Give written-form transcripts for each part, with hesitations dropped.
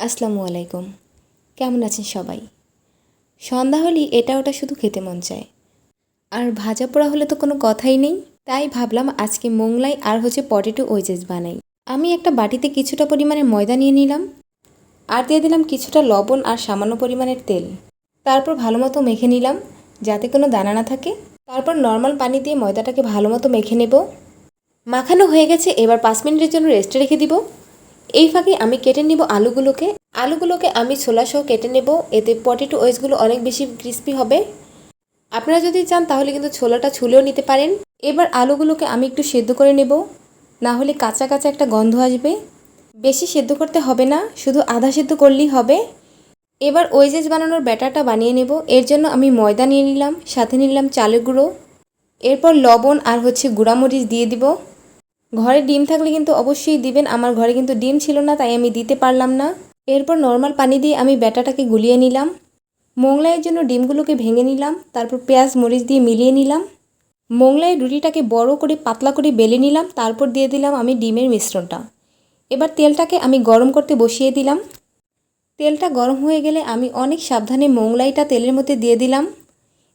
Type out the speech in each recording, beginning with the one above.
আসসালামু আলাইকুম। কেমন আছেন সবাই? সন্ধ্যা হলেই এটা ওটা শুধু খেতে মন চায়। আর ভাজা পোড়া হলে তো কোনো কথাই নেই। তাই ভাবলাম আজকে মোংলাই আর পটেটো ওয়েজেস বানাই। আমি একটা বাটিতে কিছুটা পরিমাণে ময়দা নিয়ে নিলাম আর দিয়ে দিলাম কিছুটা লবণ আর সামান্য পরিমাণের তেল। তারপর ভালো মতো মেখে নিলাম যাতে কোনো দানা না থাকে। তারপর নর্মাল পানি দিয়ে ময়দাটাকে ভালো মতো মেখে নেব। মাখানো হয়ে গেছে, এবার 5 মিনিটের জন্য রেস্টে রেখে দিব। এই ফাঁকে আমি কেটে নিব আলুগুলোকে আমি ছোলাসহ কেটে নেব, এতে পটেটো ওয়েজগুলো অনেক বেশি ক্রিস্পি হবে। আপনারা যদি চান তাহলে কিন্তু ছোলাটা ছুলেও নিতে পারেন। এবার আলুগুলোকে আমি একটু সেদ্ধ করে নেব, না হলে কাঁচা কাঁচা একটা গন্ধ আসবে। বেশি সেদ্ধ করতে হবে না, শুধু আধা সেদ্ধ করলেই হবে। এবার ওয়েজেস বানানোর ব্যাটারটা বানিয়ে নেব। এর জন্য আমি ময়দা নিয়ে নিলাম, সাথে নিলাম চালের গুঁড়ো, এরপর লবণ আর গুঁড়ামরিচ দিয়ে দিব। ঘরে ডিম থাকলে কিন্তু অবশ্যই দিবেন। আমার ঘরে কিন্তু ডিম ছিল না, তাই আমি দিতে পারলাম না। এরপর নর্মাল পানি দিয়ে আমি ব্যাটাটাকে গুলিয়ে নিলাম। মোংলাইয়ের জন্য ডিমগুলোকে ভেঙে নিলাম, তারপর পেঁয়াজ মরিচ দিয়ে মিলিয়ে নিলাম। মোংলাইয়ের রুটিটাকে বড় করে পাতলা করে বেলে নিলাম, তারপর দিয়ে দিলাম আমি ডিমের মিশ্রণটা। এবার তেলটাকে আমি গরম করতে বসিয়ে দিলাম। তেলটা গরম হয়ে গেলে আমি অনেক সাবধানে মোংলাইটা তেলের মধ্যে দিয়ে দিলাম।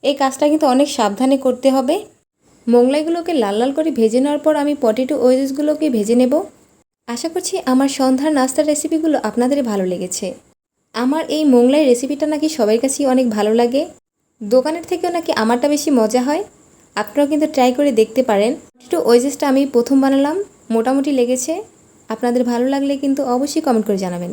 এই কাজটা কিন্তু অনেক সাবধানে করতে হবে। মোংলাইগুলোকে লাল লাল করে ভেজে নেওয়ার পর আমি পটেটো ওয়েজেসগুলোকে ভেজে নেব। আশা করছি আমার সন্ধ্যার নাস্তার রেসিপিগুলো আপনাদের ভালো লেগেছে। আমার এই মোংলাই রেসিপিটা নাকি সবার কাছেই অনেক ভালো লাগে। দোকানের থেকেও নাকি আমারটা বেশি মজা হয়। আপনারাও কিন্তু ট্রাই করে দেখতে পারেন। পটেটো ওয়েজেসটা আমি প্রথম বানালাম, মোটামুটি লেগেছে। আপনাদের ভালো লাগলে কিন্তু অবশ্যই কমেন্ট করে জানাবেন।